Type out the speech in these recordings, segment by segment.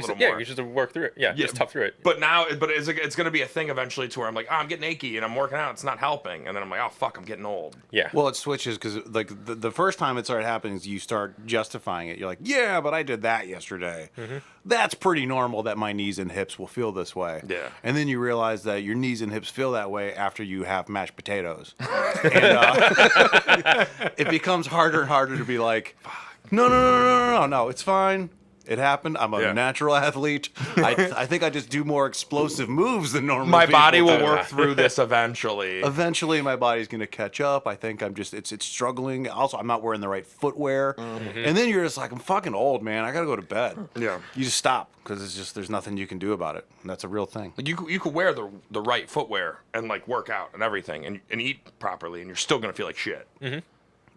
a little Yeah, more. you just work through it. Yeah, just tough through it. But now, it's going to be a thing eventually to where I'm like, oh, I'm getting achy and I'm working out. It's not helping. And then I'm like, oh, fuck, I'm getting old. Yeah. Well, it switches because like the first time it started happening, you start justifying it. You're like, yeah, but I did that yesterday. That's pretty normal that my knees and hips will feel this way. Yeah. And then you realize that your knees and hips feel that way after you have mashed potatoes. And it becomes harder and harder to be like, no, it's fine. It happened. I'm a natural athlete. I think I just do more explosive moves than normal. My body will do. work through this eventually. Eventually, my body's going to catch up. I think I'm just, it's struggling. Also, I'm not wearing the right footwear. And then you're just like, I'm fucking old, man. I got to go to bed. Yeah. You just stop because it's just, there's nothing you can do about it. And that's a real thing. Like you could wear the right footwear and like work out and everything and eat properly and you're still going to feel like shit.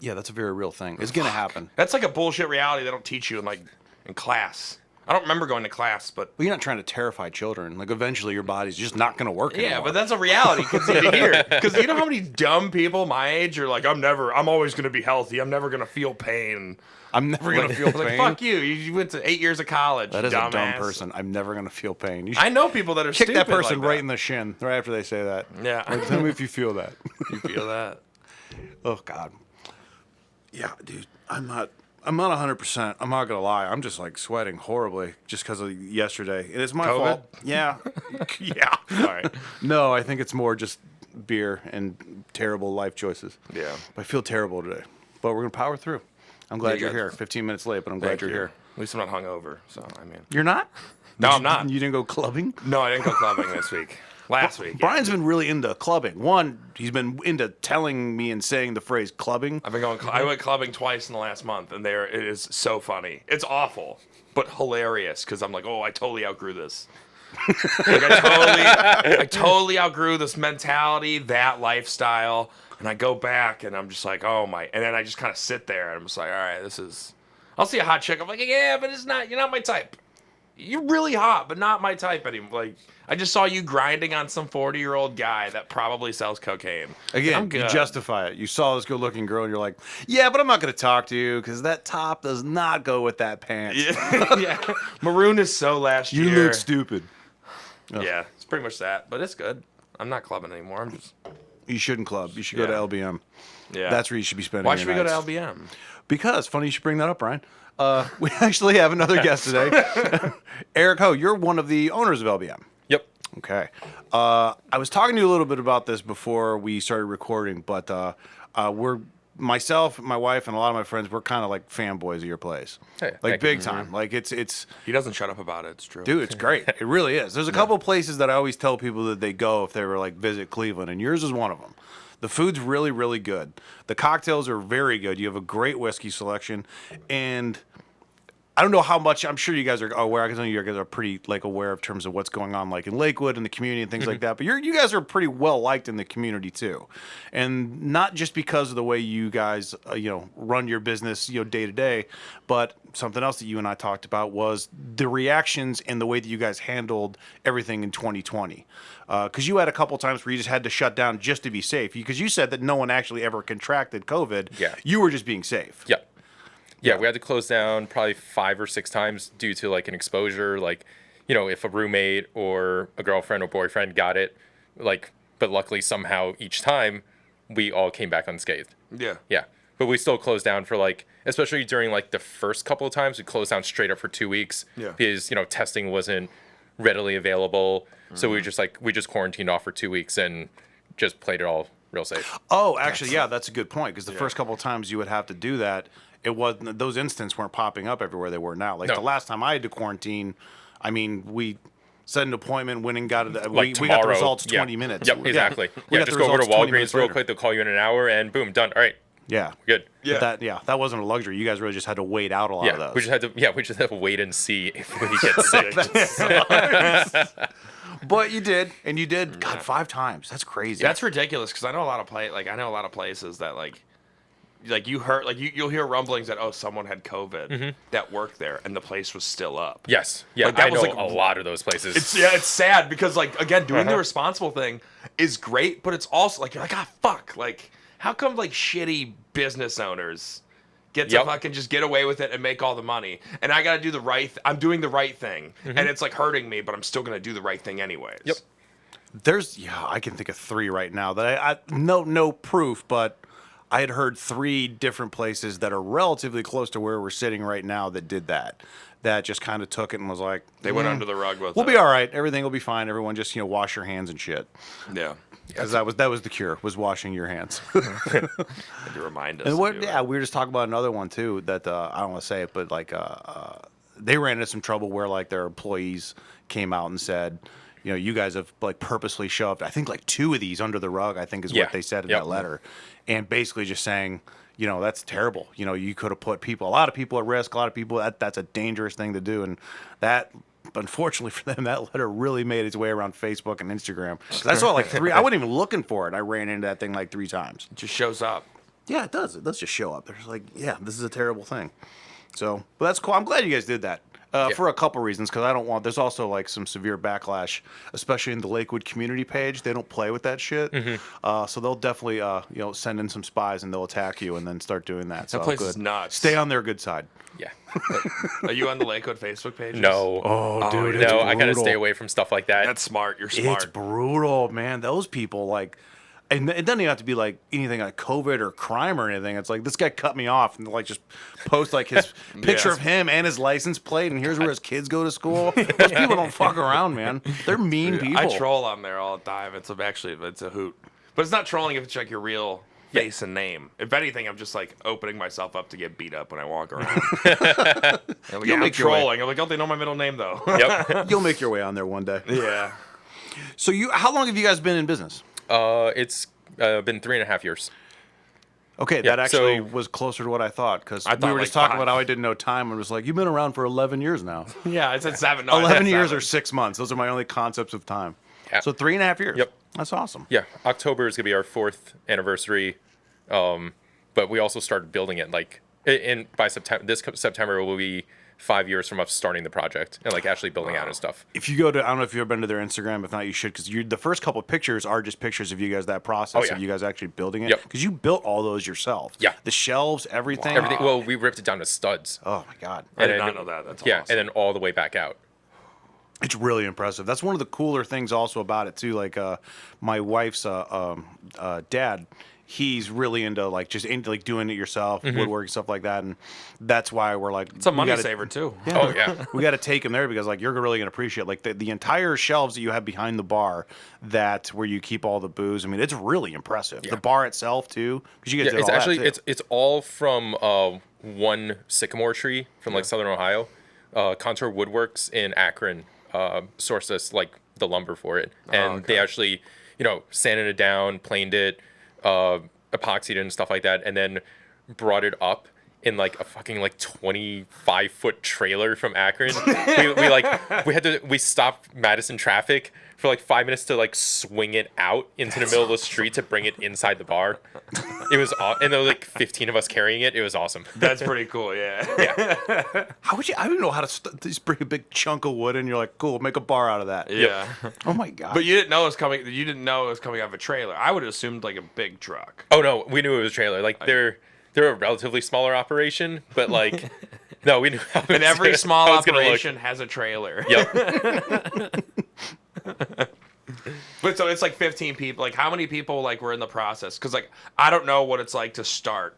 Yeah, that's a very real thing. It's going to happen. That's like a bullshit reality they don't teach you in class. I don't remember going to class, but... Well, you're not trying to terrify children. Like, eventually your body's just not going to work anymore. Yeah, but that's a reality kids need to hear. Because you know how many dumb people my age are like, I'm always going to be healthy. I'm never going to feel pain. I'm never going to feel pain. Like, fuck you. You went to 8 years of college, That is dumbass. a dumb person. I'm never going to feel pain. I know people that are kick stupid that person like right that. in the shin right after they say that. Yeah. Like, tell me if you feel that. You feel that? Oh, God. Yeah, dude. I'm not 100%. I'm not going to lie. I'm just, like, sweating horribly just because of yesterday. And it's my COVID? fault. Yeah. Yeah. All right. No, I think it's more just beer and terrible life choices. Yeah. I feel terrible today. But we're going to power through. I'm glad Yeah, you're here. 15 minutes late, but I'm glad Thank you're you. here. At least I'm not hungover, so I mean. You're not? No, I'm not. You didn't go clubbing? No, I didn't go clubbing this week. Last week. Yeah. Brian's been really into clubbing. One, he's been into telling me and saying the phrase clubbing. I've been going. I went clubbing twice in the last month, and it is so funny. It's awful, but hilarious because I'm like, oh, I totally outgrew this. Like I totally outgrew this mentality, that lifestyle, and I go back and I'm just like, oh my, and then I just kind of sit there and I'm just like, all right, this is. I'll see a hot chick. I'm like, yeah, but it's not. You're not my type. You're really hot, but not my type anymore. Like, I just saw you grinding on some 40-year-old guy that probably sells cocaine. Again, I'm you good. justify it. You saw this good-looking girl, and you're like, yeah, but I'm not going to talk to you because that top does not go with that pants. Yeah. Maroon is so last You year. look stupid. Yeah, it's pretty much that, but it's good. I'm not clubbing anymore. I'm just. You shouldn't club. You should go to LBM. Yeah. That's where you should be spending Why your should we go to nights. LBM? Because, funny you should bring that up, Brian. We actually have another guest today. Eric Ho, you're one of the owners of LBM. Yep. Okay. I was talking to you a little bit about this before we started recording, but myself, my wife, and a lot of my friends, we're kind of like fanboys of your place. Hey, like thank you. big time. Like it's He doesn't shut up about it. It's true. dude, it's great. It really is. There's a couple places that I always tell people that they go if they were like visit Cleveland, and yours is one of them. The food's really, really good. The cocktails are very good. You have a great whiskey selection, and I don't know how much. I'm sure you guys are aware. I know you guys are pretty like aware of terms of what's going on, like in Lakewood and the community and things like that. But you guys are pretty well liked in the community too, and not just because of the way you guys run your business day to day, but something else that you and I talked about was the reactions and the way that you guys handled everything in 2020. Because you had a couple times where you just had to shut down just to be safe. Because you said that no one actually ever contracted COVID. Yeah. You were just being safe. Yep. Yeah, we had to close down probably 5 or 6 times due to like an exposure, like, if a roommate or a girlfriend or boyfriend got it, like, but luckily somehow each time we all came back unscathed. Yeah. Yeah. But we still closed down for like, especially during like the first couple of times, we closed down straight up for 2 weeks. Yeah. Because, testing wasn't readily available. So we just quarantined off for 2 weeks and just played it all real safe. Oh, actually, yeah, that's a good point. Because the first couple of times you would have to do that, it wasn't, those incidents weren't popping up everywhere they were now. Like No. the last time I had to quarantine, I mean, we set an appointment, went and got it. Like we got the tomorrow. results Yeah. 20 minutes. Yep, exactly. We Yeah, got just the go over to results 20 minutes Walgreens real later. quick. They'll call you in an hour and boom, done. All right, Yeah. good. Yeah. But that wasn't a luxury. You guys really just had to wait out a lot of Yeah, those. we just had to wait and see if we get sick. But you did, and you did. God, 5 times. That's crazy. That's ridiculous because I know a lot of places that you'll hear rumblings that someone had COVID that worked there and the place was still up. Yes, yeah, Like, that I was, know like, a lot of those places. It's sad because again doing the responsible thing is great, but it's also like you're like fuck, like how come like shitty business owners get to fucking just get away with it and make all the money. And I got to do the right I'm doing the right thing. And it's like hurting me, but I'm still going to do the right thing anyways. Yep. I can think of 3 right now that I no proof, but I had heard 3 different places that are relatively close to where we're sitting right now that did that. That just kind of took it and was like, They went under the rug with we'll it. be all right. Everything will be fine. Everyone just, wash your hands and shit. Yeah. Because that was the cure, was washing your hands. Had to remind us. And to do it. we were just talking about another one too that I don't want to say it, but like they ran into some trouble where like their employees came out and said, you guys have like purposely shoved, I think like 2 of these under the rug, I think is what they said in that letter, and basically just saying, that's terrible. You could have put a lot of people at risk, a lot of people. That's a dangerous thing to do, and that. Unfortunately for them, that letter really made its way around Facebook and Instagram. 'Cause I saw like 3. I wasn't even looking for it. I ran into that thing like 3 times. It just shows up. Yeah, it does. It does just show up. There's like, this is a terrible thing. So, but that's cool. I'm glad you guys did that. For a couple reasons, because I don't want. There's also like some severe backlash, especially in the Lakewood community page. They don't play with that shit, so they'll definitely, send in some spies and they'll attack you and then start doing that. So That place good. is nuts. Stay on their good side. Yeah. Are you on the Lakewood Facebook page? No. Oh, dude, No, it's I gotta brutal. stay away from stuff like that. That's smart. You're smart. It's brutal, man. Those people like. And it doesn't even have to be like anything like COVID or crime or anything. It's like this guy cut me off and like just post like his picture Yes. of him and his license plate and here's where his kids go to school. Those people don't fuck around, man. They're mean people. I troll on there all the time. It's a hoot. But it's not trolling if it's like your real face and name. If anything, I'm just like opening myself up to get beat up when I walk around. I'm You'll make your way. trolling. I'm like, oh, they know my middle name though. Yep. You'll make your way on there one day. Yeah. So how long have you guys been in business? It's been 3.5 years. Okay, Yeah, that actually so- was closer to what I thought because I we thought were like just talking 5. about how I didn't know time and was like, you've been around for 11 years now. Yeah, I said 7. No, I said 11 years 7. or 6 months. Those are my only concepts of time. Yeah. So 3.5 years. Yep. That's awesome. Yeah, October is gonna be our 4th anniversary, but we also started building it like by September. This September will be 5 years from us starting the project and like actually building out and stuff. If you go to, I don't know if you've ever been to their Instagram. If not, you should, because the first couple of pictures are just pictures of you guys, that process yeah. of you guys actually building it. Yep. Because you built all those yourself. Yeah. The shelves, everything. Everything. Well, we ripped it down to studs. Oh my God. I did And not then- know that. That's Yeah, awesome. and then all the way back out. It's really impressive. That's one of the cooler things also about it too. Like my wife's dad, he's really into like just into like doing it yourself, woodworking stuff like that, and that's why we're like It's a money saver too. Oh yeah. we got to take him there because like you're really gonna appreciate like the entire shelves that you have behind the bar, that where you keep all the booze. I mean, it's really impressive. The bar itself too, because you guys Yeah, did it's all actually that too. it's all from one sycamore tree from like Southern Ohio. Contour Woodworks in Akron sourced us like the lumber for it, and they actually sanded it down, planed it, epoxied it and stuff like that, and then brought it up in like a fucking like 25-foot trailer from Akron. we stopped Madison traffic for like 5 minutes to like swing it out into the middle of the street to bring it inside the bar. It was and there were like 15 of us carrying it. It was awesome. That's pretty cool. Yeah. Yeah. How would you? I don't know how to just bring a big chunk of wood and you're like, cool, make a bar out of that. Yeah. Oh my God. But you didn't know it was coming. You didn't know it was coming out of a trailer. I would have assumed like a big truck. Oh no, we knew it was a trailer. Like they're a relatively smaller operation, but like no, we knew. And every small how it's gonna look. operation has a trailer. Yep. But so it's like 15 people. Like how many people like were in the process? Because like I don't know what it's like to start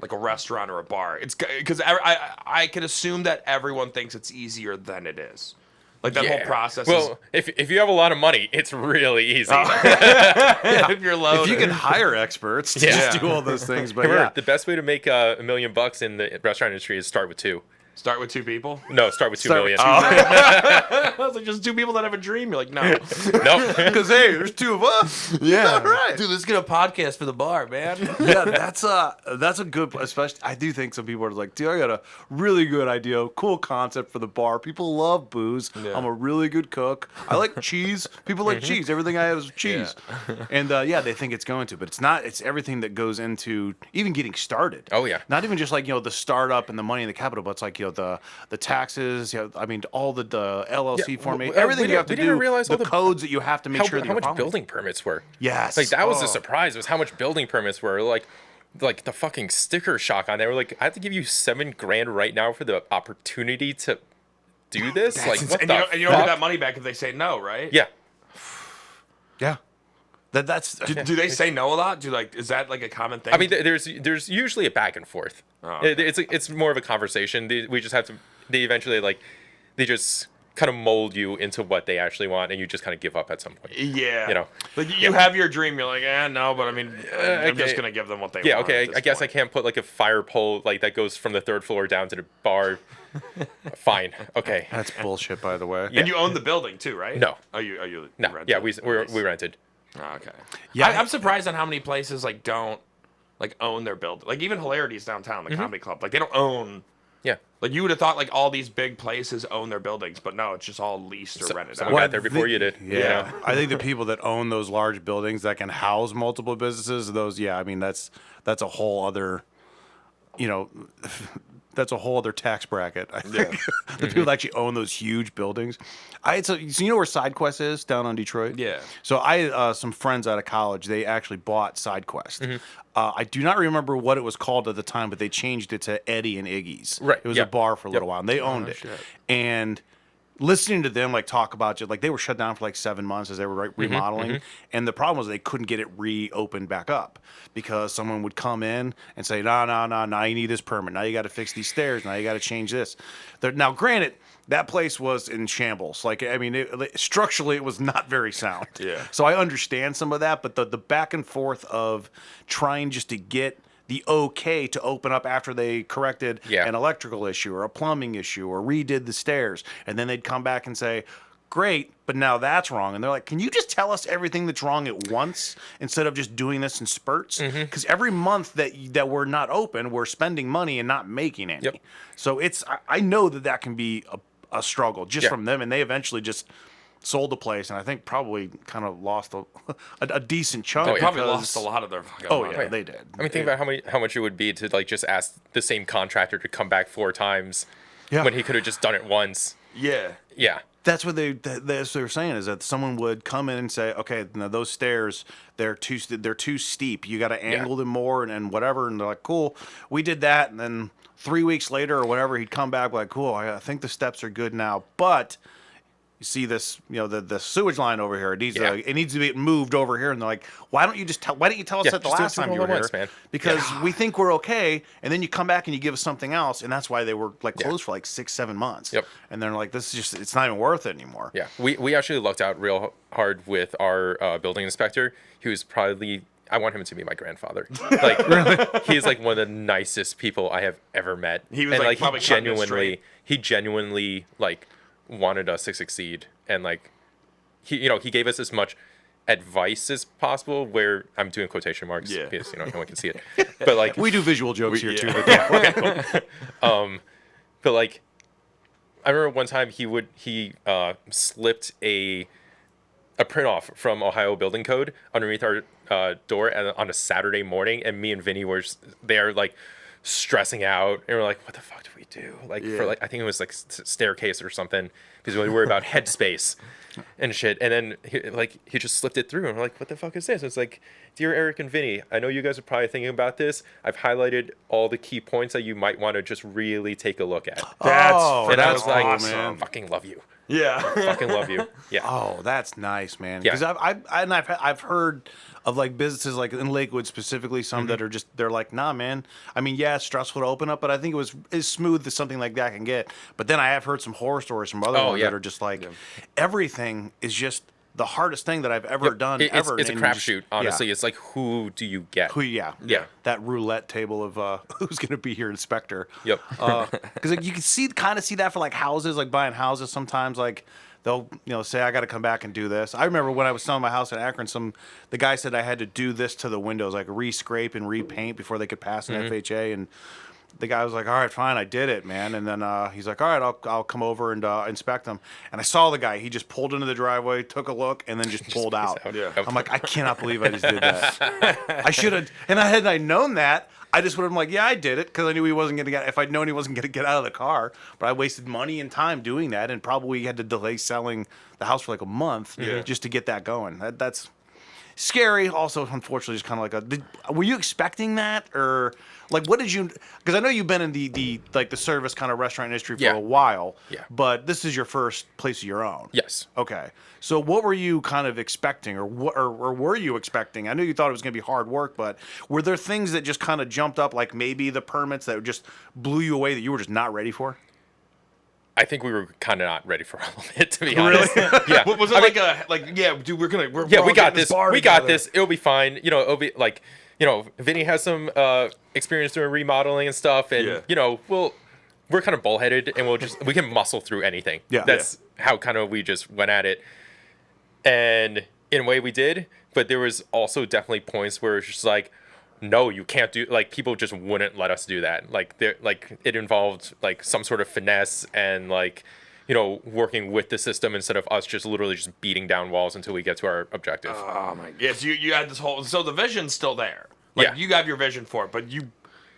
like a restaurant or a bar. It's because I can assume that everyone thinks it's easier than it is. Like that whole process. Well, if you have a lot of money, it's really easy. if you're loaded. if you can hire experts to just do all those things, but Remember, yeah. the best way to make $1 million in the restaurant industry is start with 2. Start with 2 people. No, start with 2 Start with million. 2 I was like, just 2 people that have a dream. You're like, no. Nope. Because hey, there's 2 of us. Yeah. All right. Dude, let's get a podcast for the bar, man. Yeah, that's a good. Especially, I do think some people are like, dude, I got a really good idea, cool concept for the bar. People love booze. Yeah. I'm a really good cook. I like cheese. People like cheese. Everything I have is cheese. And they think it's going to, but it's not. It's everything that goes into even getting started. Oh, yeah. Not even just like the startup and the money and the capital, but it's like the taxes. I mean, all the LLC Yeah, formation, well, everything we you have to didn't do. realize The all the- codes that you have to make sure that How you're much following. building permits were. Yes. Like that was Oh. the surprise, was how much building permits were. Like like the fucking sticker shock on there. Like, I have to give you $7,000 right now for the opportunity to do this. Like, what and the you don't get fuck? that money back if they say no, right? Yeah. Yeah. That's Do they say no a lot? Is that like a common thing? I mean, there's usually a back and forth. Oh, okay. It's more of a conversation. We just have to. They eventually they just kind of mold you into what they actually want, and you just kind of give up at some point. Yeah. You know. Like you have your dream. You're like, no, but I mean, I'm just gonna give them what they want. Yeah. Okay. at this I guess I point. can't put like a fire pole like that goes from the 3rd floor down to the bar. Fine. Okay. That's bullshit, by the way. And you own the building too, right? No. Are you? No. rented? Yeah. We Nice. rented. Oh, okay. Yeah, I'm surprised on how many places like don't like own their building. Like even Hilarities downtown, the comedy club, like they don't own. Yeah. Like you would have thought like all these big places own their buildings, but no, it's just all leased or rented Someone out. got there before you did. Yeah. You know? I think the people that own those large buildings that can house multiple businesses, I mean, that's a whole other, that's a whole other tax bracket. I think the people that actually own those huge buildings. So you know where SideQuest is down on Detroit? Yeah. So some friends out of college, they actually bought SideQuest. Mm-hmm. I do not remember what it was called at the time, but they changed it to Eddie and Iggy's. Right, It was yeah. a bar for a little while, and they owned it. shit. And listening to them like talk about just like they were shut down for like 7 months as they were remodeling, and the problem was they couldn't get it reopened back up because someone would come in and say, no, now you need this permit, now you got to fix these stairs, now you got to change this. Now, granted, that place was in shambles. Like, I mean, structurally, it was not very sound. Yeah. So I understand some of that, but the back and forth of trying just to get the okay to open up after they corrected an electrical issue or a plumbing issue or redid the stairs, and then they'd come back and say, great, but now that's wrong. And they're like, can you just tell us everything that's wrong at once instead of just doing this in spurts? Because every month that we're not open, we're spending money and not making any. Yep. So I know that can be a struggle just from them, and they eventually just sold the place, and I think probably kind of lost a decent chunk. They probably because- lost a lot of their fucking Oh money. yeah, they did. I mean, think about how much it would be to like just ask the same contractor to come back 4 times when he could have just done it once. Yeah. Yeah. That's what that's what they were saying, is that someone would come in and say, okay, now those stairs, they're too steep. You got to angle them more and whatever. And they're like, cool, we did that. And then 3 weeks later or whatever, he'd come back like, cool, I think the steps are good now, but you see this, the sewage line over here. It needs to be moved over here. And they're like, why don't you tell us that the just do last it time you all were at here? once, man. Because we think we're okay. And then you come back and you give us something else. And that's why they were like closed for like 6-7 months. Yep. And they're like, this is just, it's not even worth it anymore. Yeah. We actually lucked out real hard with our building inspector. He was probably, I want him to be my grandfather. Like, really? He's like one of the nicest people I have ever met. He was, and like, probably cutting it straight. he genuinely like wanted us to succeed, and like he gave us as much advice as possible, where I'm doing quotation marks because no one can see it, but like We do visual jokes here too. but like I remember one time he slipped a print off from Ohio Building Code underneath our door on a Saturday morning, and me and Vinny were there like stressing out, and we're like, what the fuck do we do? Like for like, I think it was like staircase or something, because we worry about headspace and shit. And then he just slipped it through, and we're like, what the fuck is this? And it's like, dear Eric and Vinny, I know you guys are probably thinking about this. I've highlighted all the key points that you might want to just really take a look at. Oh, And I that's was like, awesome. fucking love you. Yeah. Fucking love you. Yeah. Oh, that's nice, man. Yeah. Because I've heard of like businesses like in Lakewood specifically, some that are just, they're like, nah, man. I mean, yeah, it's stressful to open up, but I think it was as smooth as something like that can get. But then I have heard some horror stories from other ones that are just like, everything is just the hardest thing that I've ever done. It's a and you crapshoot, honestly. Yeah. It's like, who do you get? Yeah. That roulette table of who's going to be your inspector. Yep. Because like, you can kind of see that for like houses, like buying houses sometimes. Like they'll say, I got to come back and do this. I remember when I was selling my house in Akron, the guy said I had to do this to the windows, like re-scrape and repaint before they could pass an FHA. And the guy was like, all right, fine, I did it, man. And then he's like, all right, I'll come over and inspect them. And I saw the guy. He just pulled into the driveway, took a look, and then just pulled out. Yeah. I'm like, I cannot believe I just did that. I should have. And had I known that, I just would have been like, yeah, I did it, because I knew he wasn't going to get. If I'd known he wasn't going to get out of the car, but I wasted money and time doing that, and probably had to delay selling the house for like a month just to get that going. scary. Also, unfortunately, just kind of like were you expecting that, or like what did you? Because I know you've been in the service kind of restaurant industry for a while. Yeah. But this is your first place of your own. Yes. Okay. So what were you kind of expecting, or were you expecting? I knew you thought it was going to be hard work, but were there things that just kind of jumped up, like maybe the permits that just blew you away that you were just not ready for? I think we were kind of not ready for all of it, to be honest. Yeah. What was it yeah, dude, we're we got this. We got together. this. It'll be fine. You know, it'll be like, you know, Vinny has some experience doing remodeling and stuff, and you know, we're kind of bullheaded, and we can muscle through anything. Yeah. That's how kind of we just went at it, and in a way we did. But there was also definitely points where it's just like, no, you can't do, like, people just wouldn't let us do that. Like, it involved like some sort of finesse and like, you know, working with the system instead of us just literally just beating down walls until we get to our objective. Oh my, yes, you had this whole, so the vision's still there. Like, you have your vision for it, but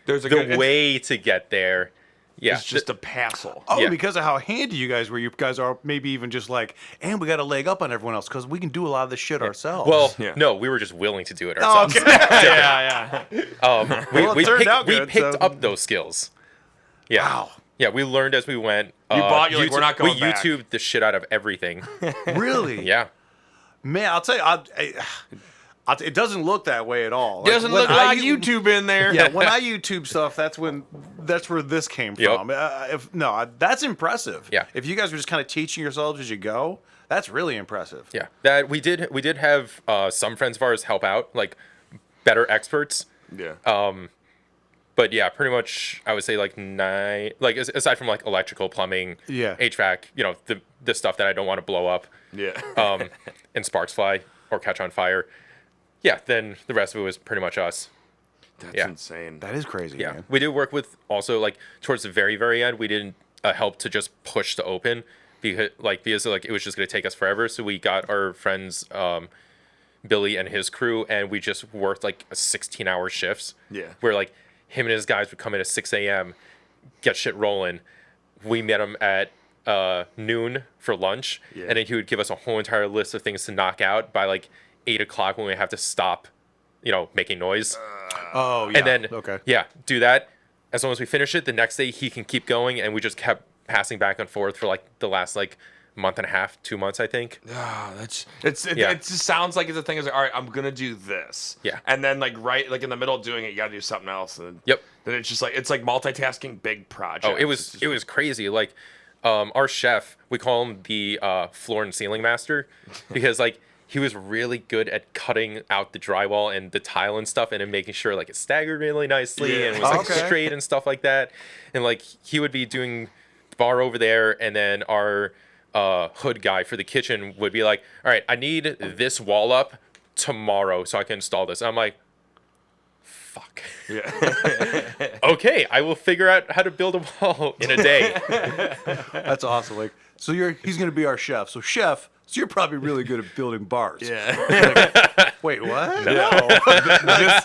there's the way to get there. Yeah, it's just a hassle. Oh, because of how handy you guys were. You guys are maybe even just like, and we got a leg up on everyone else because we can do a lot of this shit ourselves. Well, no, we were just willing to do it ourselves. Okay. yeah. We picked up those skills. Yeah. Wow. Yeah, we learned as we went. You bought, you're like, we're not going back. We YouTubed the shit out of everything. Really? Yeah. Man, I'll tell you, it doesn't look that way at all. It doesn't look like YouTube in there. Yeah, when I YouTube stuff, that's where this came from. That's impressive. Yeah. If you guys were just kind of teaching yourselves as you go, that's really impressive. Yeah. That we did have some friends of ours help out, like better experts. Yeah. But yeah, pretty much I would say like 9, like aside from like electrical, plumbing, HVAC, you know, the stuff that I don't want to blow up. Yeah. And sparks fly or catch on fire. Yeah, then the rest of it was pretty much us. That's Yeah. insane. That is crazy, Yeah, man. we did work with also like towards the very, very end. We didn't help to just push to open because it was just gonna take us forever. So we got our friends Billy and his crew, and we just worked like 16-hour shifts. Yeah. Where like him and his guys would come in at 6 a.m., get shit rolling. We met him at noon for lunch, and then he would give us a whole entire list of things to knock out by like 8 o'clock when we have to stop, you know, making noise. Oh, yeah. And then, okay. Do that. As long as we finish it, the next day he can keep going, and we just kept passing back and forth for like the last like month and a half, 2 months, I think. It just sounds like it's a thing. Is like, all right, I'm gonna do this. Yeah. And then like in the middle of doing it, you gotta do something else. And Yep. Then it's just like multitasking big projects. Oh, it was crazy. Like, our chef, we call him the floor and ceiling master, because like he was really good at cutting out the drywall and the tile and stuff, and then making sure like it staggered really nicely and was like straight and stuff like that. And like he would be doing the bar over there, and then our hood guy for the kitchen would be like, all right, I need this wall up tomorrow so I can install this. And I'm like, fuck. Yeah. Okay, I will figure out how to build a wall in a day. That's awesome. Like, so he's going to be our chef. So chef, so you're probably really good at building bars. Yeah. Like, wait, what? No.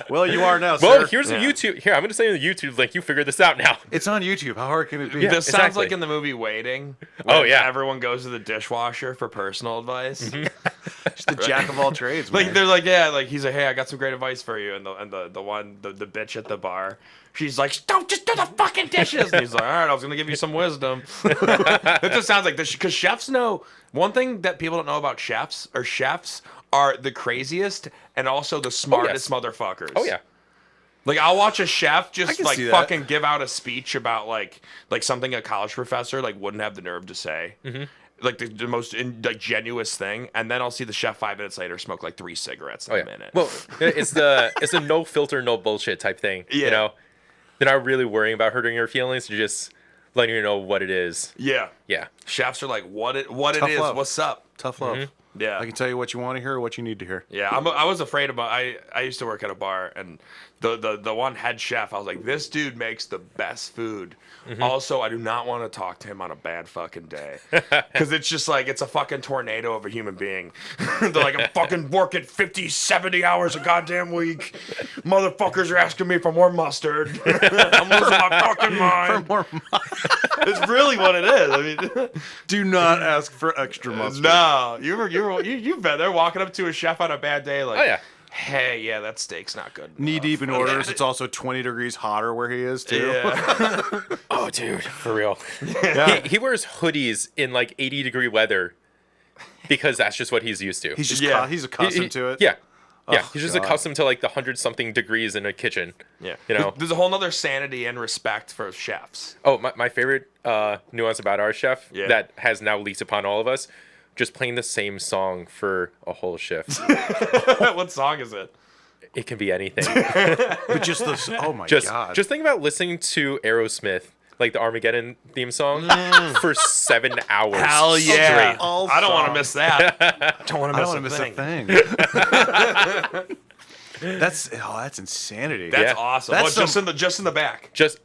Well, you are now, Well, sir. here's a YouTube. Here, I'm going to send you the YouTube link. You figure this out now. It's on YouTube. How hard can it be? This sounds exactly. like in the movie Waiting. Oh, when yeah. Everyone goes to the dishwasher for personal advice. Just the jack of all trades, man. Like they're like, yeah, like he's like, hey, I got some great advice for you, and the bitch at the bar, she's like, don't just do the fucking dishes. And he's like, all right, I was gonna give you some wisdom. It just sounds like this because chefs know one thing that people don't know about chefs are the craziest and also the smartest motherfuckers. Oh yeah. Like I'll watch a chef just like see that. fucking give out a speech about like something a college professor like wouldn't have the nerve to say. Mm-hmm. Like the most genuine thing, and then I'll see the chef 5 minutes later smoke like 3 cigarettes in a minute. Well, it's a no filter, no bullshit type thing. Yeah. You know, they're not really worrying about hurting your feelings. They're just letting you know what it is. Yeah. Yeah. Chefs are like, what it Tough is, love. what's up? Tough love. Mm-hmm. Yeah. I can tell you what you want to hear or what you need to hear. Yeah, I was afraid about. I used to work at a bar, and the one head chef, I was like, this dude makes the best food. Mm-hmm. Also, I do not want to talk to him on a bad fucking day, because it's just like it's a fucking tornado of a human being. They're like, I'm fucking working 50, 70 hours a goddamn week. Motherfuckers are asking me for more mustard. I'm losing my fucking mind. For more It's really what it is. I mean, Do not ask for extra mustard. no, you were you've been there walking up to a chef on a bad day like, Oh yeah. hey, yeah, that steak's not good. Knee enough. deep in orders. It's also 20 degrees hotter where he is too. Yeah. Oh, dude, for real. Yeah. He wears hoodies in like 80-degree weather because that's just what he's used to. He's just Yeah. he's accustomed to it. Yeah. Yeah, Oh, he's just God. accustomed to like the 100-something degrees in a kitchen. Yeah. You know? There's a whole nother sanity and respect for chefs. Oh, my favorite nuance about our chef Yeah. that has now leaked upon all of us, just playing the same song for a whole shift. What song is it? It can be anything. But just this. Oh my Just God. just think about listening to Aerosmith, like the Armageddon theme song, for 7 hours. Hell yeah. straight. All I don't want to song. miss that. Don't want I to don't miss want to a miss thing. a thing. That's insanity. That's Yeah. awesome. That's Just in the back. Just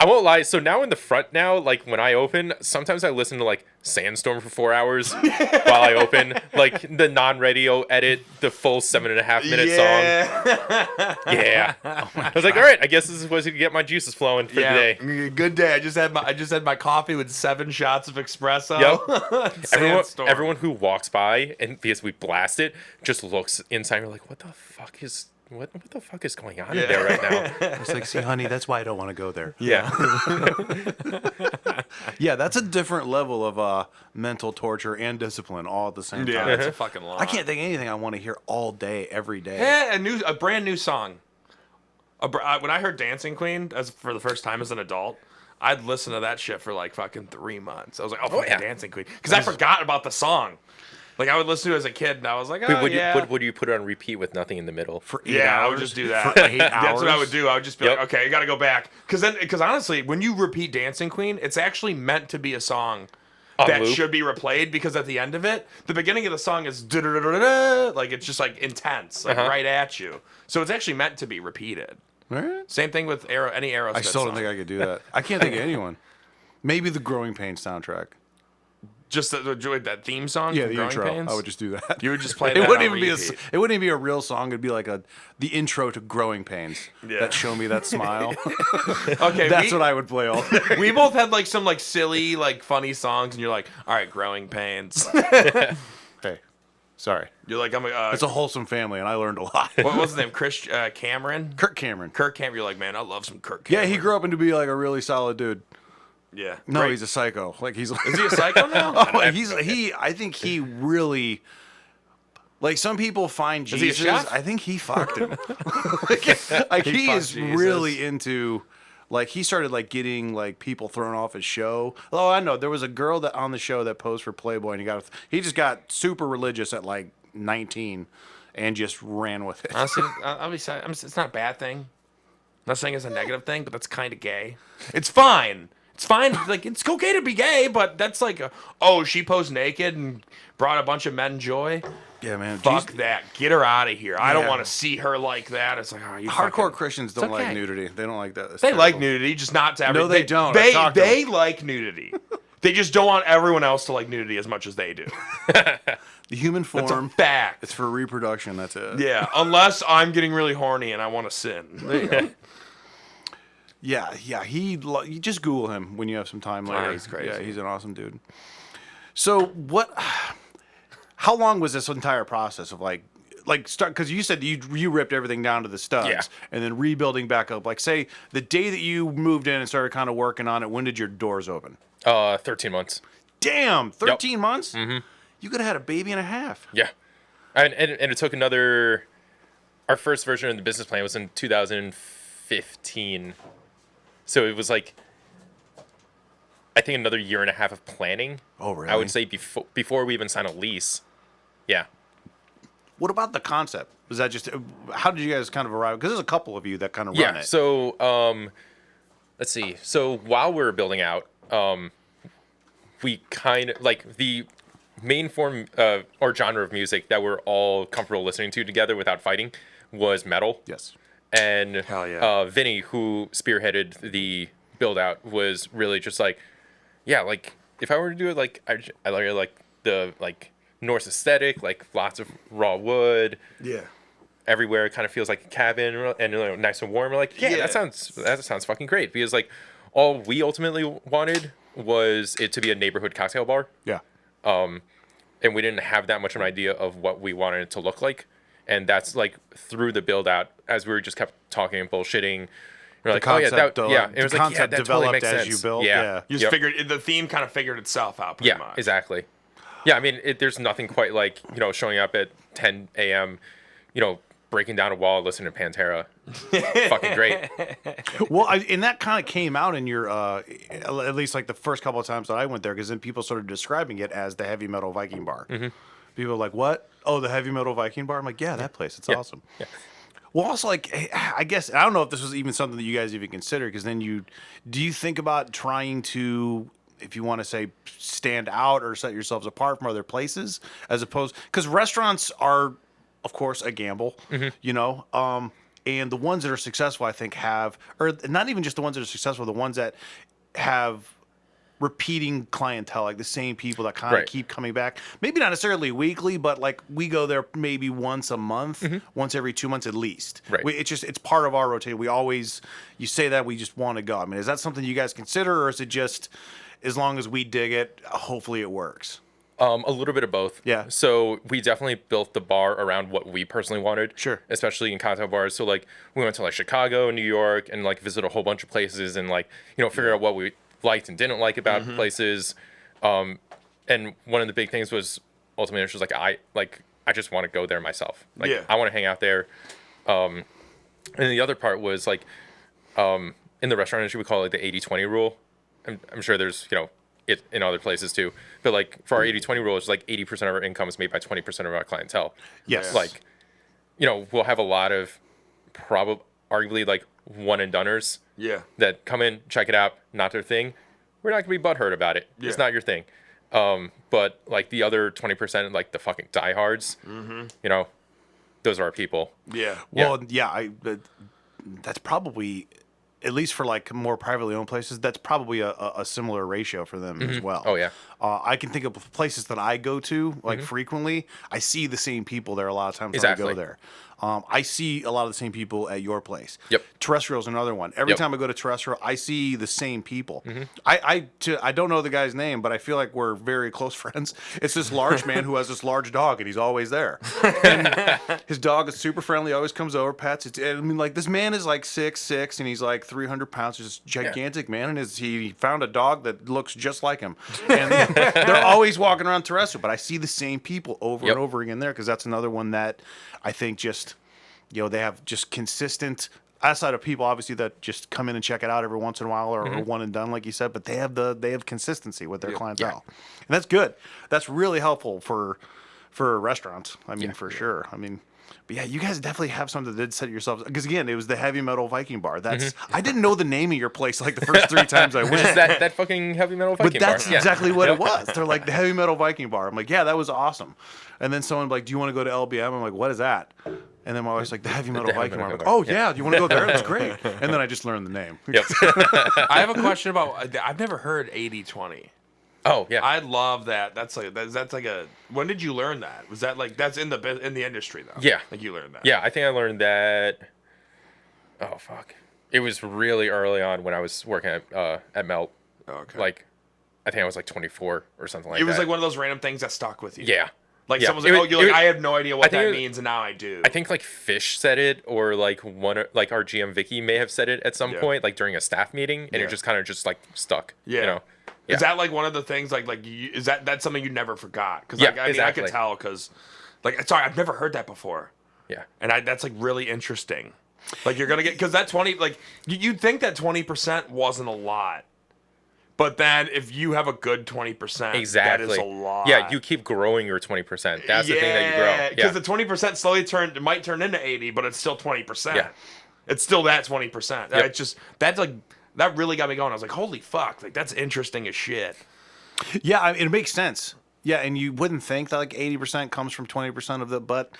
I won't lie. So now in the front now, like when I open, sometimes I listen to like Sandstorm for 4 hours while I open, like the non-radio edit, the full 7.5-minute song. Yeah. I was like, all right, I guess this is what's gonna get my juices flowing for the day. Good day. I just had my coffee with 7 shots of espresso. Yep. Sandstorm. Everyone who walks by and because we blast it just looks inside and we're like, what the fuck is going on in there right now? It's like, see, honey, that's why I don't want to go there. Yeah. Yeah, that's a different level of mental torture and discipline all at the same Yeah, time. that's a fucking lot. I can't think of anything I want to hear all day, every day. Yeah, a brand new song. When I heard Dancing Queen for the first time as an adult, I'd listen to that shit for like fucking 3 months. I was like, oh, fucking yeah. Dancing Queen, because I forgot about the song. Like I would listen to it as a kid, and I was like, oh Wait, yeah. would you put it on repeat with nothing in the middle? For 8 Yeah, hours. I would just do that. For 8 hours. That's what I would do. I would just be Yep. like, okay, I gotta go back. Because honestly, when you repeat Dancing Queen, it's actually meant to be a song On that loop? should be replayed, because at the end of it, the beginning of the song is da-da-da-da-da, like it's just like intense, like right at you. So it's actually meant to be repeated. Right? Same thing with any Aerosmith I still don't song. think I could do that. I can't think of anyone. Maybe the Growing Pains soundtrack. Just that theme song. Yeah, from the Growing intro. Pains? I would just do that. You would just play It that wouldn't on even repeat. it wouldn't even be a real song. It'd be like the intro to Growing Pains. Yeah. That show me that smile. Okay, That's what I would play all day. we both had like some like silly like funny songs, and you're like, all right, Growing Pains. Hey, sorry. You're like, It's a wholesome family, and I learned a lot. what was his name? Chris Cameron. Kirk Cameron. Kirk Cameron. You're like, man, I love some Kirk Yeah, Cameron. he grew up into be like a really solid dude. Yeah. No, Great. he's a psycho. Like he's. Is he a psycho now? Oh, I think he really. Like some people find Is he a Jesus. chef? I think he fucked him. like he fucked is Jesus. really into. Like he started like getting like people thrown off his show. Oh, I know there was a girl that on the show that posed for Playboy, and he just got super religious at like 19, and just ran with it. Honestly, it's not a bad thing. I'm not saying it's a negative thing, but that's kind of gay. It's fine. It's fine. Like it's okay to be gay, but that's like, she posed naked and brought a bunch of men joy. Yeah, man. Fuck that. Get her out of here. I don't Yeah. want to see her like that. It's like, you Hardcore fucking- Christians don't okay. like nudity. They don't like that. That's They like terrible. nudity, just not to No, they don't. I've They talked to they them. like nudity. They just don't want everyone else to like nudity as much as they do. The human It's a form. fact. It's for reproduction. That's it. Yeah, unless I'm getting really horny and I want to sin. There you go. Yeah. You just Google him when you have some time later. he's crazy. Yeah, he's an awesome dude. So what? How long was this entire process of like start? Because you said you ripped everything down to the studs, Yeah. and then rebuilding back up. Like say the day that you moved in and started kind of working on it. When did your doors open? 13 months. Damn, 13 months. Mm-hmm. You could have had a baby and a half. Yeah. And it took another. Our first version of the business plan was in 2015. So it was like, I think another year and a half of planning. Oh, really? I would say before we even sign a lease. Yeah. What about the concept? Was that just how did you guys kind of arrive? Because there's a couple of you that kind of run Yeah. it. So let's see. So while we were building out, we kind of like the main form or genre of music that we're all comfortable listening to together without fighting was metal. Yes. And Hell yeah. Vinny, who spearheaded the build out, was really just like, yeah, like if I were to do it, like I really like the like Norse aesthetic, like lots of raw wood. Yeah. Everywhere it kind of feels like a cabin and nice and warm. We're like, yeah, Yeah. that sounds fucking great, because like all we ultimately wanted was it to be a neighborhood cocktail bar. Yeah. and we didn't have that much of an idea of what we wanted it to look like. And that's like through the build out, as we were just kept talking and bullshitting. We're like, concept, it was like, yeah, that totally developed makes as sense. you built. Yeah. You just figured the theme kind of figured itself out pretty much. Exactly. Yeah, I mean, there's nothing quite like, showing up at 10 a.m., breaking down a wall, listening to Pantera. Fucking great. Well, and that kind of came out in your, at least like the first couple of times that I went there, because then people started describing it as the heavy metal Viking bar. Mm-hmm. People were like, what? Oh, the heavy metal Viking bar? I'm like, yeah, that place. It's awesome. Yeah. Well, also, like, I guess, I don't know if this was even something that you guys even considered, because then do you think about trying to, if you want to say, stand out or set yourselves apart from other places, as opposed, because restaurants are, of course, a gamble, and the ones that are successful, I think, have, or not even just the ones that are successful, the ones that have repeating clientele, like the same people that kind of keep coming back. Maybe not necessarily weekly, but like we go there maybe once a month, once every 2 months at least. Right. It's part of our rotation. We always, you say that, we just want to go. I mean, is that something you guys consider, or is it just as long as we dig it, hopefully it works? A little bit of both. Yeah. So we definitely built the bar around what we personally wanted. Sure. Especially in cocktail bars. So like we went to like Chicago, New York, and like visited a whole bunch of places and like, figure out what we liked and didn't like about places. And one of the big things was ultimately it was just I just want to go there myself. Like I want to hang out there. And the other part was like in the restaurant industry we call it like the 80-20 rule. I'm sure there's it in other places too, but like for our 80-20 rule, it's like 80% of our income is made by 20% of our clientele. Yes. Like we'll have a lot of arguably like one and doners that come in, check it out, not their thing. We're not gonna be butthurt about it. It's not your thing. But like the other 20%, like the fucking diehards, those are our people. Yeah. Well, that's probably, at least for like more privately owned places, that's probably a similar ratio for them as well. Oh yeah. I can think of places that I go to like frequently. I see the same people there a lot of times when I go there. I see a lot of the same people at your place. Yep. Terrestrial's another one. Every time I go to Terrestrial, I see the same people. I don't know the guy's name, but I feel like we're very close friends. It's this large man who has this large dog, and he's always there. And his dog is super friendly, always comes over, pets. I mean, like, this man is like 6'6", and he's like 300 pounds. He's this gigantic man, and he found a dog that looks just like him. And they're always walking around Terrestrial, but I see the same people over and over again there, because that's another one that I think just, they have just consistent, outside of people obviously that just come in and check it out every once in a while or one and done, like you said, but they have consistency with their clientele. And that's good. That's really helpful for restaurants. I mean, for sure. I mean, but yeah, you guys definitely have something that did set yourselves, because again, it was the heavy metal Viking bar. That's I didn't know the name of your place like the first 3 times I went. Just that fucking heavy metal Viking bar. But that's exactly what it was. They're like the heavy metal Viking bar. I'm like, yeah, that was awesome. And then someone like, do you want to go to LBM? I'm like, what is that? And then my wife's like, the heavy metal Viking bar. I'm like, oh yeah, do you want to go there? That's great. And then I just learned the name. Yep. I have a question about, I've never heard 80-20. Oh yeah. I love that. That's like a. When did you learn that? Was that like that's in the industry though? Yeah. Like you learned that. Yeah, I think I learned that. Oh fuck! It was really early on when I was working at Melt. Okay. Like, I think I was like 24 or something like that. It was like one of those random things that stuck with you. Yeah. Like someone's like, I have no idea what that means, and now I do. I think like Fish said it, or like our GM Vicky may have said it at some point, like during a staff meeting, and it just kind of just like stuck. Yeah. Is that like one of the things is that's something you never forgot? Because I could tell because sorry, I've never heard that before. Yeah. And that's like really interesting. Like you're gonna get, because that 20, like you'd think that 20% wasn't a lot. But then if you have a good 20%, that is a lot. Yeah, you keep growing your 20%. That's the thing that you grow. Because the 20% slowly might turn into 80, but it's still 20%. Yeah. It's still that 20%. Yep. It's just, that really got me going. I was like, holy fuck, like that's interesting as shit. Yeah, it makes sense. Yeah, and you wouldn't think that like 80% comes from 20% of the, but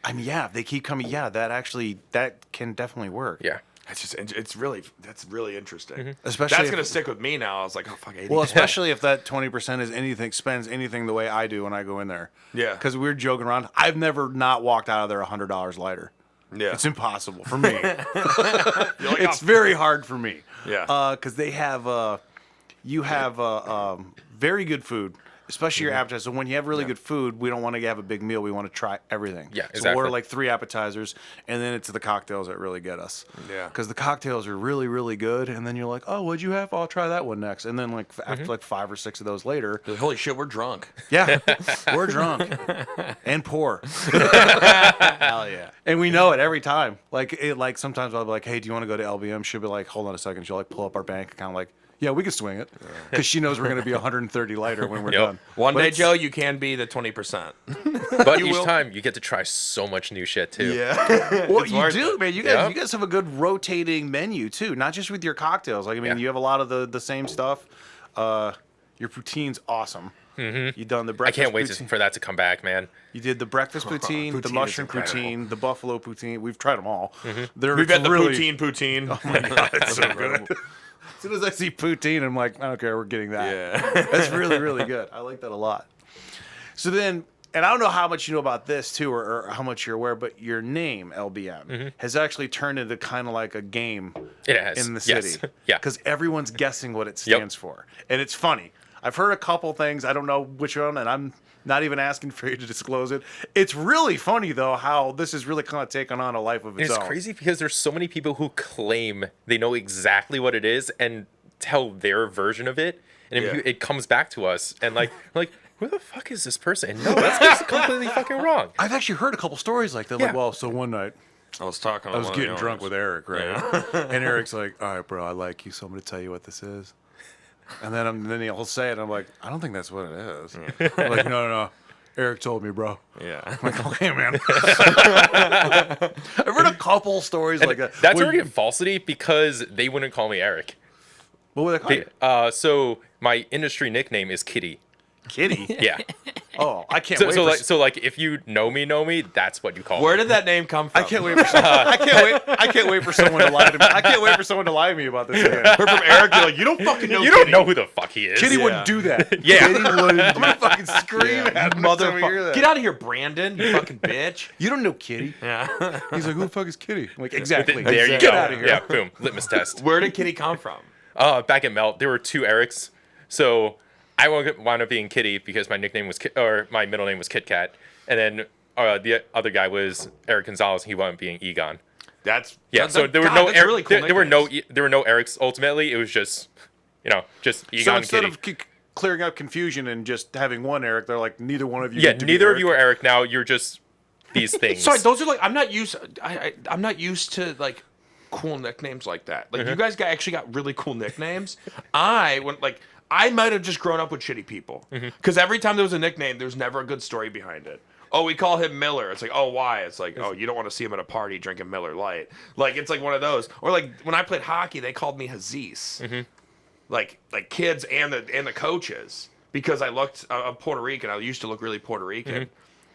I mean, yeah, if they keep coming, that can definitely work. Yeah. That's really interesting. Mm-hmm. Especially that's gonna stick with me now. I was like, oh fuck, 80. Well, especially if that 20% spends anything the way I do when I go in there. Yeah. Because we were joking around. I've never not walked out of there $100 lighter. Yeah. It's impossible for me. Like, it's very hard for me. Yeah. Because they have, you have very good food. especially your appetizers. So when you have really good food, we don't want to have a big meal. We want to try everything. Yeah, So exactly. we'll order like 3 appetizers, and then it's the cocktails that really get us. Yeah. Because the cocktails are really, really good, and then you're like, oh, what'd you have? Oh, I'll try that one next. And then like after like 5 or 6 of those later, Holy shit, we're drunk. yeah, we're drunk and poor. Hell yeah. And we know it every time. Like sometimes I'll be like, hey, do you want to go to LBM? She'll be like, hold on a second. She'll like pull up our bank account, like, yeah, we can swing it, because she knows we're going to be 130 lighter when we're done. One But day, it's- Joe, you can be the 20%. But You each will. time you get to try so much new shit too. Yeah. Well, you worth do, it. man. You guys have a good rotating menu too, not just with your cocktails. Like, I mean, Yeah. you have a lot of the same stuff. Your poutine's awesome. Mm-hmm. You've done the I breakfast. can't wait poutine. for that to come back, man. You did the breakfast poutine, the Poutine mushroom is incredible. poutine, the buffalo poutine. We've tried them all. They're We've had the really, poutine. Oh my god, it's so good. As soon as I see poutine, I'm like, I don't care, we're getting that. Yeah. That's really, really good. I like that a lot. So then, and I don't know how much you know about this too, or how much you're aware, but your name, LBM, has actually turned into kind of like a game It has. in the Yes. city. Yeah. Because everyone's guessing what it stands for. And it's funny. I've heard a couple things. I don't know which one, and I'm not even asking for you to disclose it. It's really funny, though, how this is really kind of taken on a life of its It's own. crazy because there's so many people who claim they know exactly what it is and tell their version of it, and Yeah. it comes back to us, and like, we're like, who the fuck is this person? And no, that's completely fucking wrong. I've actually heard a couple stories like that. Yeah. Like, well, so one night I was talking. I was getting drunk with Eric, right? And Eric's like, all right, bro, I like you, so I'm going to tell you what this is. And then he'll say it, and I'm like, I don't think that's what it is. I'm like, no. Eric told me, bro. Yeah. I'm like, okay, man. I've heard a couple stories like that. That's When- already a falsity because they wouldn't call me Eric. What would they call you? So my industry nickname is Kitty. Kitty? Yeah. Oh, I can't So, wait. so like if you know me, that's what you call Where me. did that name come from? I can't wait for I can't wait for someone to lie to me. I can't wait for someone to lie to me about this again. We're from Eric. You're like, you don't fucking know. You Kitty. don't know who the fuck he is. Kitty Yeah. wouldn't do that. Yeah. Kitty wouldn't. I'm gonna fucking scream at him next time I hear Motherfucker. that. Get out of here, Brandon. You fucking bitch. You don't know Kitty. Yeah. He's like, who the fuck is Kitty? I'm like, exactly. There you Get go. out of here. Yeah, boom. Litmus test. Where did Kitty come from? Back at Melt, there were 2 Erics. So I wound up being Kitty because my nickname was my middle name was Kit Kat, and then the other guy was Eric Gonzalez. He wound up being Egon. That's Yeah. that- So there were God, no that's really cool there were no nicknames. there were no Erics ultimately. It was just Egon So and instead Kitty. of clearing up confusion and just having one Eric, they're like, neither one of you. Yeah, get to be neither of Eric. you are Eric now. You're just these things. Sorry, those are like I'm not used. I'm not used to like cool nicknames like that. Like you guys actually got really cool nicknames. I might have just grown up with shitty people because every time there was a nickname, there's never a good story behind it. Oh, we call him Miller. It's like, oh, why? It's like, oh, you don't want to see him at a party drinking Miller Lite. Like it's like one of those. Or like when I played hockey, they called me Haziz. Like kids and the coaches because I looked. I'm Puerto Rican. I used to look really Puerto Rican,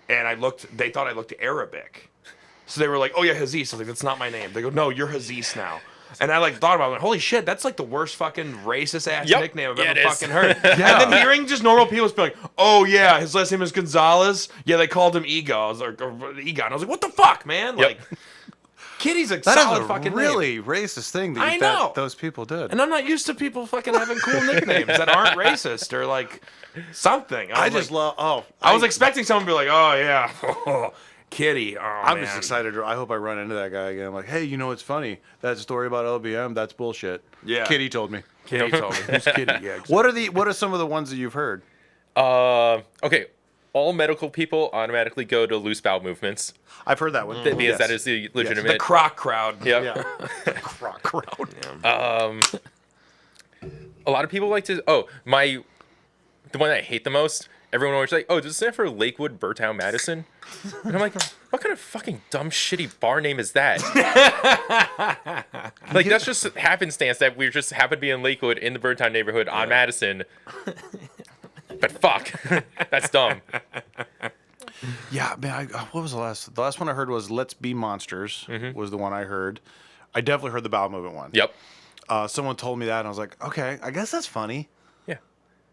and they thought I looked Arabic. So they were like, "Oh yeah, Haziz." I was like, "That's not my name." They go, "No, you're Haziz now." And I thought about it. Like, holy shit, that's like the worst fucking racist ass Yep. nickname I've Yeah, ever it is. fucking heard. And then hearing just normal people just be like, "Oh yeah, his last name is Gonzalez." Yeah, they called him Ego. I was like, or Egon. I was like, "What the fuck, man?" Yep. Like, Kitty's a That solid is a fucking name. really racist thing that, I know. that those people did. And I'm not used to people fucking having cool nicknames that aren't racist or like something. I was just like, love. I was expecting someone to be like, "Oh yeah, Kitty." Oh, I'm man. just excited. I hope I run into that guy again. I'm like, hey, you know what's funny? That story about LBM, that's bullshit. Yeah. Kitty told me. Kitty told me. Who's Kitty? Yeah. What are some of the ones that you've heard? Okay. All medical people automatically go to loose bowel movements I've heard that one. because Yes. that is the legitimate. The croc crowd. Yep. Yeah. Croc crowd. A lot of people like to. The one that I hate the most. Everyone always like, "Oh, does it stand for Lakewood, Burtown, Madison?" And I'm like, "What kind of fucking dumb, shitty bar name is that?" Like that's just happenstance that we just happen to be in Lakewood in the Burtown neighborhood on Madison. But fuck, that's dumb. Yeah, man. What was the last? The last one I heard was "Let's Be Monsters." Was the one I heard. I definitely heard the bowel movement one. Yep. Someone told me that, and I was like, okay, I guess that's funny. Yeah.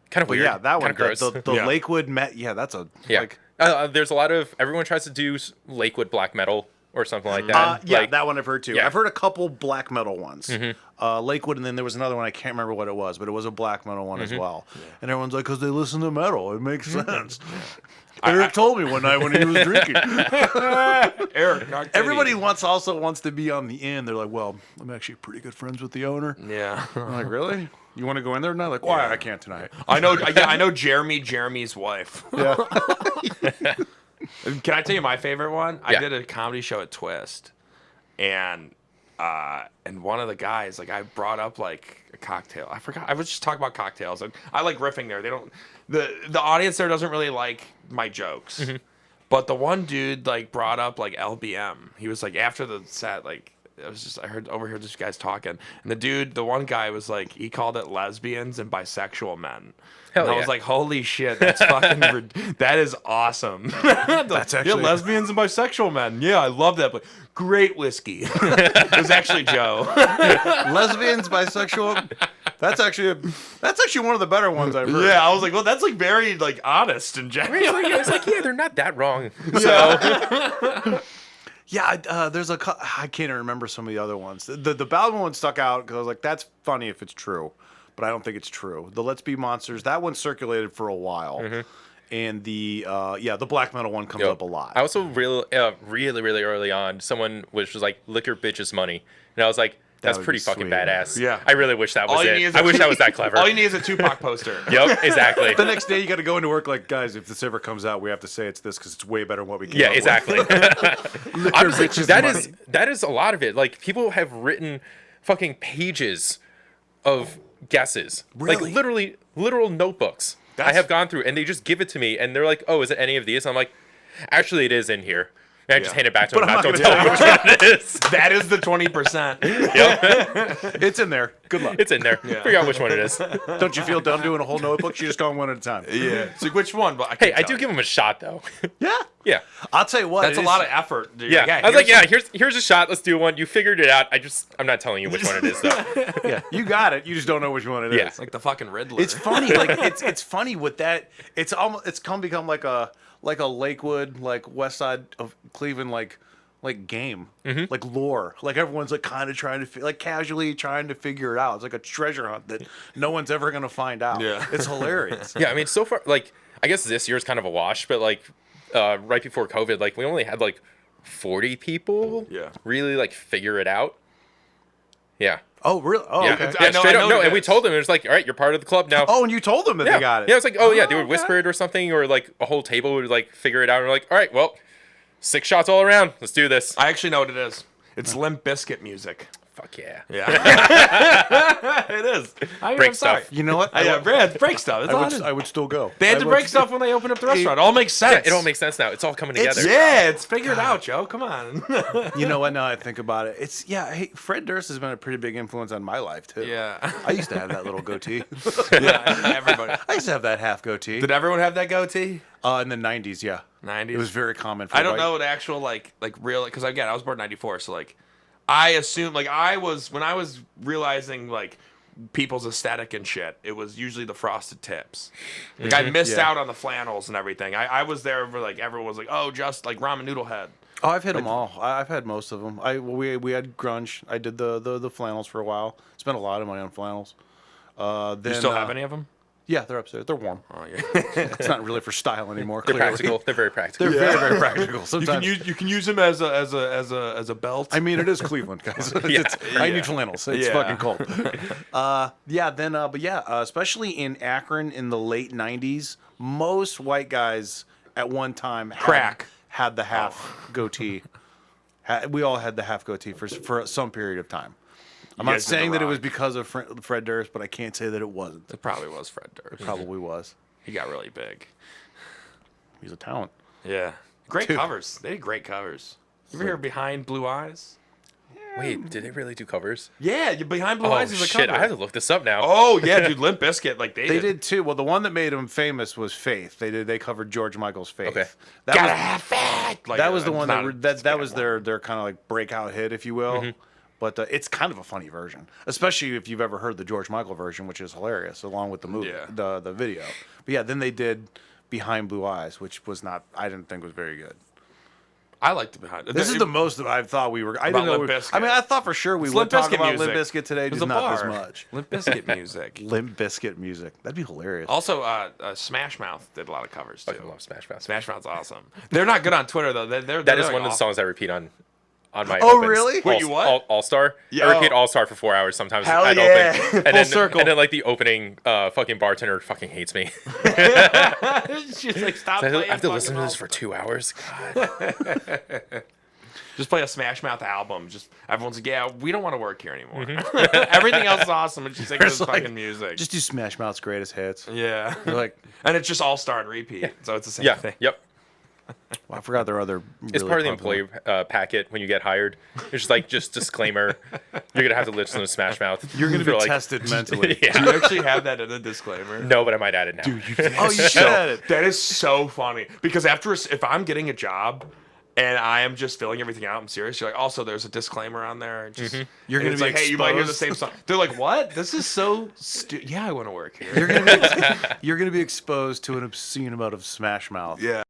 Kind of But weird. yeah, that one, Kinda gross. the Lakewood Met. Yeah, that's a Yeah. like. There's a lot of everyone tries to do Lakewood black metal or something like that. Yeah, Like, that one I've heard too. yeah. I've heard a couple black metal ones. Lakewood, and then there was another one. I can't remember what it was, but it was a black metal one as well. And everyone's like, because they listen to metal. It makes sense. Eric told me one night when he was drinking. Eric, not Everybody Teddy. also wants to be on the inn. They're like, well, I'm actually pretty good friends with the owner. Yeah. I'm like, really? You want to go in there tonight? Like, why? I can't tonight. I know. Yeah, I know Jeremy's wife. Yeah. Can I tell you my favorite one? I Yeah. did a comedy show at Twist, and one of the guys, like, I brought up like a cocktail. I forgot. I was just talking about cocktails. And I like riffing there. They don't. The audience there doesn't really like my jokes, but the one dude like brought up like LBM. He was like after the set, like. I heard overheard this guys talking, and the one guy was like, he called it lesbians and bisexual men. Hell And I yeah. was like, holy shit, that's fucking, that is awesome. That's actually- yeah, lesbians and bisexual men. Yeah, I love that. But great whiskey. It was actually Joe. Lesbians, bisexual. That's actually one of the better ones I've heard. Yeah, I was like, well, that's like very like honest and genuine. it's like, yeah, they're not that wrong. So, Yeah, there's I can't even remember some of the other ones. The Bowden one stuck out because I was like, that's funny if it's true, but I don't think it's true. The Let's Be Monsters, that one circulated for a while, and the black metal one comes up a lot. I also really early on, someone was like, liquor bitches money. And I was like, that's would pretty be fucking sweet. badass. Yeah. I really wish that was All you it. need is I wish that was that clever. All you need is a Tupac poster. Yep, exactly. The next day, you got to go into work like, guys, if this ever comes out, we have to say it's this because it's way better than what we came Yeah, up exactly. with. Honestly, bitches that is a lot of it. Like, people have written fucking pages of guesses. Really? Like, literal notebooks. I have gone through, and they just give it to me, and they're like, oh, is it any of these? And I'm like, actually, it is in here. And I just Yeah. hand it back to them. I'm Don't not tell gonna them which one it is. That is the 20%. It's in there. Good luck. It's in there. Figure out which one it is. Don't you feel dumb doing a whole notebook? You just go one at a time. Yeah. So which one? But Hey, I do give them a shot, though. Yeah. Yeah. I'll tell you what. That's it a is- lot of effort. Dude. Yeah. I was like, yeah, here's a shot. Let's do one. You figured it out. I'm not telling you which one it is, though. Yeah, you got it. You just don't know which one it is. Yeah. It's like the fucking Riddler. It's funny, like it's funny with that. It's become like a Lakewood, like West Side of Cleveland, like game, like lore. Like everyone's like kind of trying to like casually trying to figure it out. It's like a treasure hunt that no one's ever gonna find out. Yeah. It's hilarious. Yeah, I mean, so far, like, I guess this year's kind of a wash, but like, right before COVID, like, we only had like 40 people really like figure it out. Yeah. Oh, really? Oh, Yeah, okay. yeah, I know- straight I up. know No, it and we is. told them, it was like, all right, you're part of the club now. Oh, and you told them that yeah. they got it. Yeah, it was like, oh, yeah, they would okay. whisper it or something, or like a whole table would like figure it out. And we're like, all right, well, 6 shots all around. Let's do this. I actually know what it is. It's Limp Bizkit music. Fuck yeah. Yeah. It is. Break stuff. You know what? Yeah, Brad, break stuff. That's all it is. I would still go. They had I to would break still- stuff when they opened up the restaurant. It all makes sense. It all makes sense now. It's all coming It's- together. Yeah, it's figured out, Joe. Come on. You know what? Now I think about it, hey, Fred Durst has been a pretty big influence on my life too. Yeah. I used to have that little goatee. Yeah, everybody. I used to have that half goatee. Did everyone have that goatee? In the 90s, yeah. 90s? It was very common for I don't white- know what actual like real, because again, I was born in 94, so like I assume like when I was realizing like people's aesthetic and shit, it was usually the frosted tips. Like I missed Yeah. out on the flannels and everything. I was there where like everyone was like, oh, just like ramen noodle head. Oh, I've hit them all. I've had most of them. We had grunge. I did the flannels for a while. Spent a lot of money on flannels. Then, You still have any of them? Yeah, they're upstairs. They're warm. Oh yeah. It's not really for style anymore. They're Clearly. practical. They're very practical. They're very, very practical. You Sometimes can use them as a belt. I mean, it is Cleveland, guys. I need flannels. It's Yeah. fucking cold. Especially in Akron in the late '90s, most white guys at one time had the half goatee. We all had the half goatee for some period of time. I'm not guys did the saying that it rock. was because of Fred Durst, but I can't say that it wasn't. It probably was Fred Durst. Probably was. He got really big. He's a talent. Yeah. Great Dude. covers. They did great covers. You ever hear Behind Blue Eyes? Wait, did they really do covers? Yeah, Behind Blue Oh, Eyes is a shit. cover. I have to look this up now. Oh yeah, dude, Limp Bizkit, like they They did too. Well, the one that made him famous was Faith. They covered George Michael's Faith. Okay. That Gotta was, have faith. Like, that was the it's one not that was their kind of like breakout hit, if you will. But it's kind of a funny version, especially if you've ever heard the George Michael version, which is hilarious, along with the movie, Yeah. the video. But yeah, then they did Behind Blue Eyes, which was not. I didn't think was very good. I like the behind. This is the most that I've thought we were. I didn't know. Limp Bizkit. I mean, I thought for sure we It's would Limp talk Bizkit about music. Limp Bizkit today, There's just a not this bar. much. Limp Bizkit music. Limp Bizkit music. That'd be hilarious. Also, Smash Mouth did a lot of covers too. I love Smash Mouth. Smash Mouth's awesome. They're not good on Twitter though. That is one of the songs I repeat on my Oh, opens. really? Wait, you what? All Star. Yo. I repeat All Star for 4 hours sometimes. Hell at yeah. Open. Full And then, circle. And then like the opening fucking bartender fucking hates me. She's like, stop I playing. have to listen to fucking this for 2 hours. God. Just play a Smash Mouth album. Just everyone's like, yeah, we don't want to work here anymore. Mm-hmm. Everything else is awesome, and she's like, this There's, like, fucking music. Just do Smash Mouth's greatest hits. yeah, You're like, and it's just all star and repeat, so it's the same Yeah. thing. Yep. well, I forgot there are other. It's really part of the popular- employee packet when you get hired. It's just like, just disclaimer, you're gonna have to listen to Smash Mouth. You're going to for, be like, tested mentally. Do you Yeah. actually have that in the disclaimer? No, but I might add it now. Oh, you should add it. That is so funny because if I'm getting a job and I am just filling everything out, I'm serious. You're like, also, there's a disclaimer on there. Just, You're and gonna it's be like, hey, you might hear the exposed. same song. They're like, what? This is so yeah, I want to work here. You're going to be exposed to an obscene amount of Smash Mouth. Yeah.